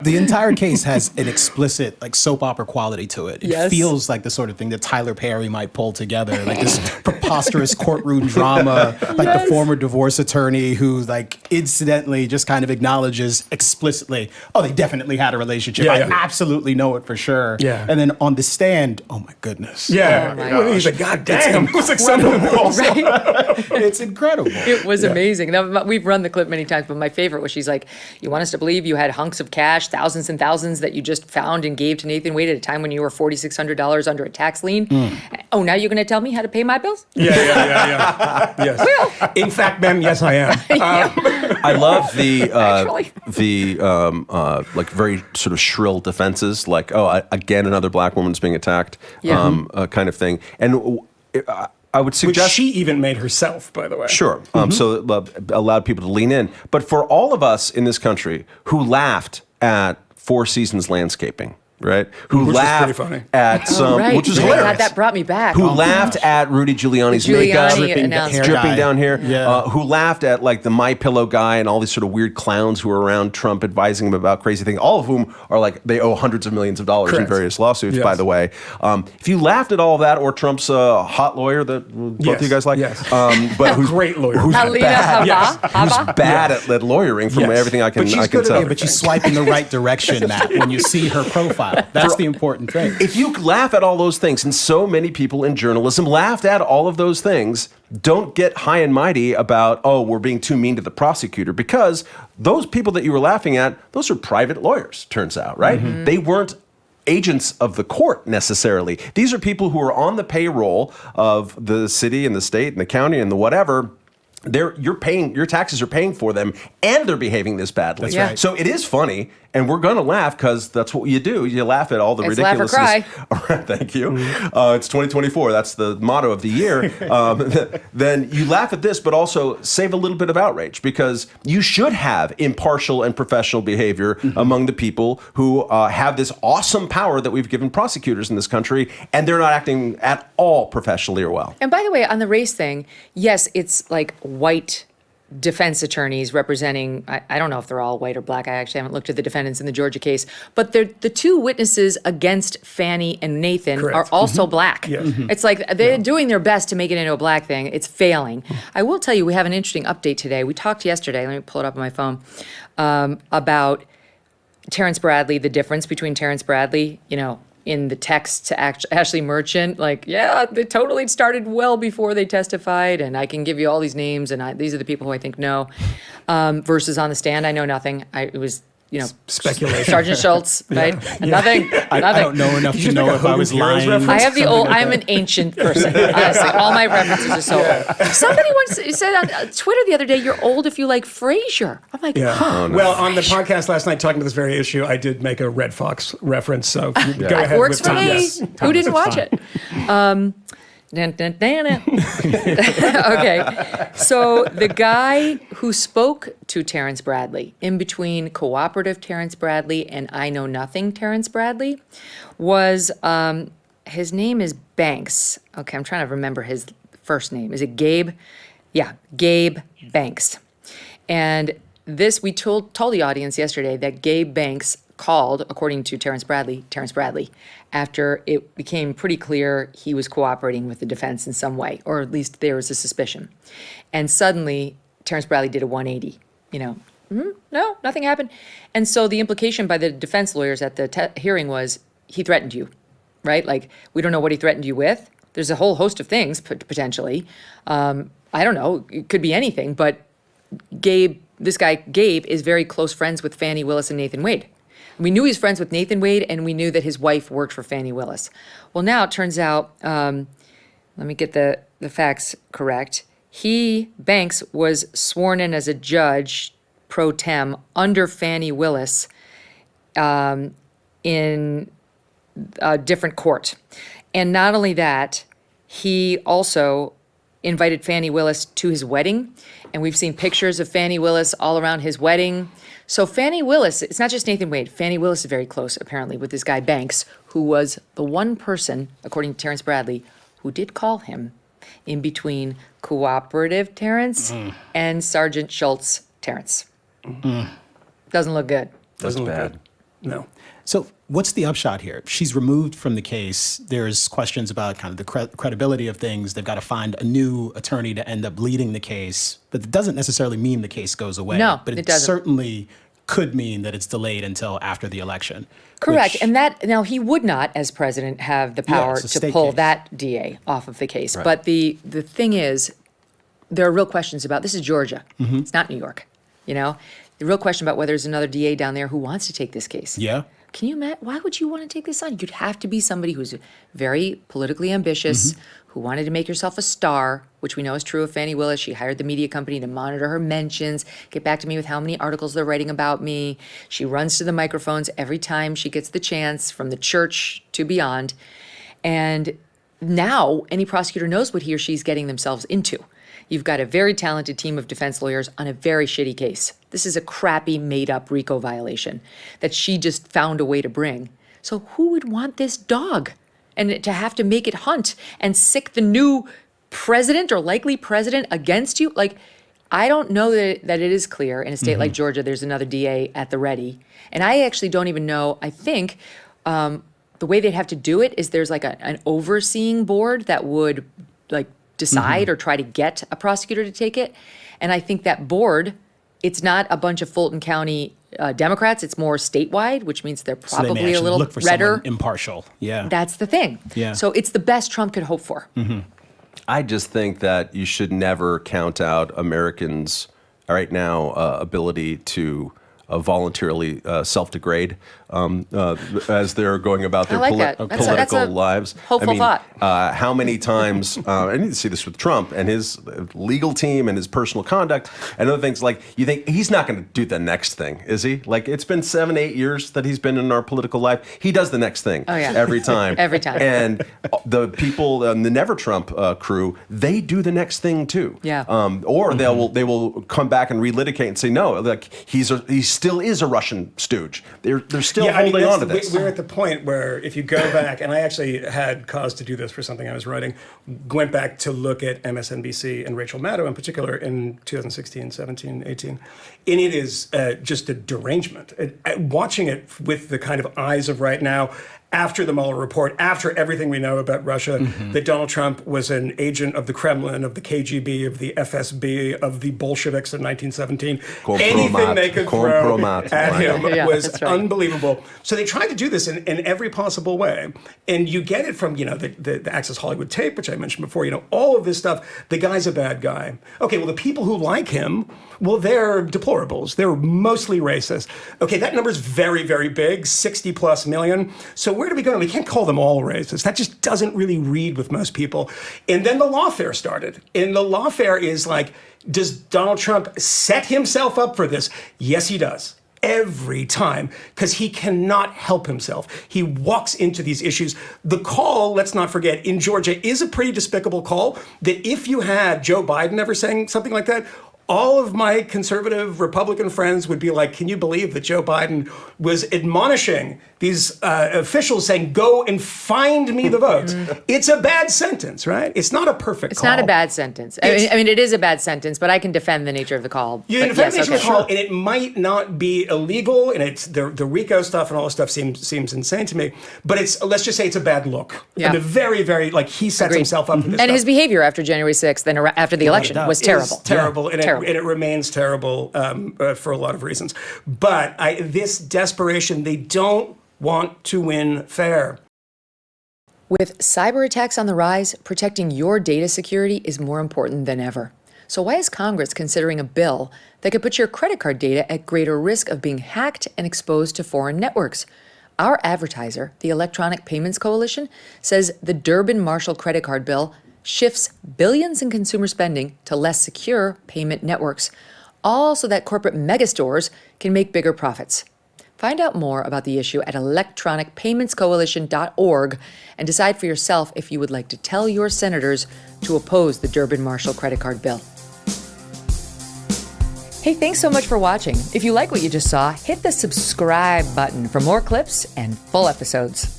The entire case has an explicit, like, soap opera quality to it. It feels like the sort of thing that Tyler Perry might pull together, like this preposterous courtroom drama, like the former divorce attorney who, like, incidentally just kind of acknowledges explicitly, oh, they definitely had a relationship. I absolutely know it for sure. Yeah. And then on the stand, oh my goodness. Yeah. Oh, he's like, God damn. It was acceptable. It's incredible. It was amazing. Now, we've run the clip many times, but my favorite was she's like, you want us to believe you had hunks of cash, thousands and thousands that you just found and gave to Nathan Wade at a time when you were $4,600 under a tax lien? Oh, now you're going to tell me how to pay my bills? Yeah. Yes. Well, in fact, ma'am, yes, I am. I love the like very sort of shrill defenses, like, oh, again, another black woman's being attacked, kind of thing. And I would suggest... Which she even made herself, by the way. Sure. So allowed people to lean in. But for all of us in this country who laughed at Four Seasons Landscaping, right? Who laughed at some... right. Which was hilarious. God, that brought me back. Who laughed at Rudy Giuliani's makeup, dripping down here. Who laughed at, like, the My Pillow guy and all these sort of weird clowns who were around Trump advising him about crazy things, all of whom are like, they owe hundreds of millions of dollars in various lawsuits, by the way. If you laughed at all of that, or Trump's hot lawyer that both of you guys like, but who's great lawyer. Who's bad, who's bad at lawyering from everything I can tell. But she's swiping the right direction, Matt, when you see her profile. That's the important thing. If you laugh at all those things, and so many people in journalism laughed at all of those things, don't get high and mighty about, oh, we're being too mean to the prosecutor, because those people that you were laughing at, those are private lawyers, turns out, right? They weren't agents of the court necessarily. These are people who are on the payroll of the city and the state and the county and the whatever. Your taxes are paying for them, and they're behaving this badly. That's right. So it is funny, and we're going to laugh because that's what you do. You laugh at all the ridiculousness. Laugh or cry. Thank you. It's 2024. That's the motto of the year. Then you laugh at this, but also save a little bit of outrage, because you should have impartial and professional behavior among the people who have this awesome power that we've given prosecutors in this country, and they're not acting at all professionally or well. And by the way, on the race thing, yes, it's like white defense attorneys representing, I don't know if they're all white or black. I actually haven't looked at the defendants in the Georgia case, but the two witnesses against Fani and Nathan are also black. It's like they're doing their best to make it into a black thing. It's failing. I will tell you, we have an interesting update today. We talked yesterday, let me pull it up on my phone, about Terrence Bradley, the difference between Terrence Bradley, in the text to Ashley Merchant, like, yeah, they totally started well before they testified, and I can give you all these names, and these are the people who I think know, versus on the stand, I know nothing. It was, speculation. Sergeant Schultz, right? Nothing. I don't know enough to know if I was lying. I have I'm an ancient person, honestly. All my references are so old. Somebody once said on Twitter the other day, you're old if you like Frasier. I'm like, huh. Well, on the podcast last night, talking about this very issue, I did make a Red Fox reference, so go ahead. Works with for Tom. me. Yes. Who didn't watch it? Okay, so the guy who spoke to Terrence Bradley, in between cooperative Terrence Bradley and I Know Nothing Terrence Bradley, was, his name is Banks. Okay, I'm trying to remember his first name. Is it Gabe? Yeah, Gabe Banks. And this, we told the audience yesterday that Gabe Banks called, according to Terrence Bradley, after it became pretty clear he was cooperating with the defense in some way, or at least there was a suspicion. And suddenly, Terrence Bradley did a 180. No, nothing happened. And so the implication by the defense lawyers at the hearing was, he threatened you, right? Like, we don't know what he threatened you with. There's a whole host of things, potentially. I don't know, it could be anything, but this guy, Gabe, is very close friends with Fani Willis and Nathan Wade. We knew he was friends with Nathan Wade, and we knew that his wife worked for Fani Willis. Well, now it turns out, let me get the facts correct. Banks, was sworn in as a judge pro tem under Fani Willis in a different court. And not only that, he also invited Fani Willis to his wedding, and we've seen pictures of Fani Willis all around his wedding. So Fani Willis, it's not just Nathan Wade. Fani Willis is very close, apparently, with this guy Banks, who was the one person, according to Terrence Bradley, who did call him in between cooperative Terrence and Sergeant Schultz Terrence. Doesn't look good. That's bad. No. So what's the upshot here? She's removed from the case. There's questions about kind of the credibility of things. They've got to find a new attorney to end up leading the case. But it doesn't necessarily mean the case goes away. No, but it doesn't. Certainly could mean that it's delayed until after the election. Correct. And that, now he would not, as president, have the power it's a to state pull case. that DA off of the case. Right. But the thing is, there are real questions about, this is Georgia. It's not New York, you know? The real question about whether there's another DA down there who wants to take this case. Yeah. Can you imagine? Why would you want to take this on? You'd have to be somebody who's very politically ambitious, who wanted to make yourself a star, which we know is true of Fani Willis. She hired the media company to monitor her mentions, get back to me with how many articles they're writing about me. She runs to the microphones every time she gets the chance, from the church to beyond. And now any prosecutor knows what he or she's getting themselves into. You've got a very talented team of defense lawyers on a very shitty case. This is a crappy, made-up RICO violation that she just found a way to bring. So who would want this dog? And to have to make it hunt and sick the new president or likely president against you? Like, I don't know that it is clear in a state like Georgia there's another DA at the ready. And I actually don't even know, I think the way they'd have to do it is there's like an overseeing board that would like decide or try to get a prosecutor to take it. And I think that board, it's not a bunch of Fulton County Democrats, it's more statewide, which means they're So they may probably a actually little look for redder. someone impartial. Yeah. That's the thing. Yeah. So it's the best Trump could hope for. I just think that you should never count out Americans' right now ability to voluntarily self-degrade as they're going about their I like that. That's a lives. hopeful thought. How many times, I need to see this with Trump and his legal team and his personal conduct and other things, like, you think he's not going to do the next thing, is he? Like, it's been 7-8 years that he's been in our political life. He does the next thing every time. Every time. And the people, the Never Trump crew, they do the next thing too. Yeah. Or they will come back and relitigate and say, no, like, he still is a Russian stooge. They're still holding on to this. We're at the point where if you go back, and I actually had cause to do this for something I was writing, went back to look at MSNBC and Rachel Maddow in particular in 2016, 17, 18. And it is just a derangement. Watching it with the kind of eyes of right now, after the Mueller report, after everything we know about Russia, that Donald Trump was an agent of the Kremlin, of the KGB, of the FSB, of the Bolsheviks in 1917. Anything they could throw at him was unbelievable. So they tried to do this in every possible way. And you get it from, the Access Hollywood tape, which I mentioned before, all of this stuff. The guy's a bad guy. Okay, well, the people who like him, well, they're deplorables. They're mostly racist. Okay, that number's very, very big, 60 plus million. So where do we go? We can't call them all racist. That just doesn't really read with most people. And then the lawfare started. And the lawfare is like, does Donald Trump set himself up for this? Yes, he does. Every time, because he cannot help himself. He walks into these issues. The call, let's not forget, in Georgia is a pretty despicable call that if you had Joe Biden ever saying something like that, all of my conservative Republican friends would be like, can you believe that Joe Biden was admonishing these officials saying, go and find me the votes? It's a bad sentence, right? It's not a perfect call. It's not a bad sentence. I mean, it is a bad sentence, but I can defend the nature of the call. You can defend the nature of the call, and it might not be illegal, and it's the RICO stuff and all this stuff seems insane to me, but let's just say it's a bad look. Yeah. And the very, very, he sets himself up for this And stuff. his behavior after January 6th and after the election was terrible. Terrible. Yeah. And it remains terrible for a lot of reasons. But this desperation, they don't want to win fair. With cyber attacks on the rise, protecting your data security is more important than ever. So why is Congress considering a bill that could put your credit card data at greater risk of being hacked and exposed to foreign networks? Our advertiser, the Electronic Payments Coalition, says the Durbin-Marshall credit card bill shifts billions in consumer spending to less secure payment networks, all so that corporate megastores can make bigger profits. Find out more about the issue at electronicpaymentscoalition.org and decide for yourself if you would like to tell your senators to oppose the Durbin-Marshall credit card bill. Hey, thanks so much for watching. If you like what you just saw, hit the subscribe button for more clips and full episodes.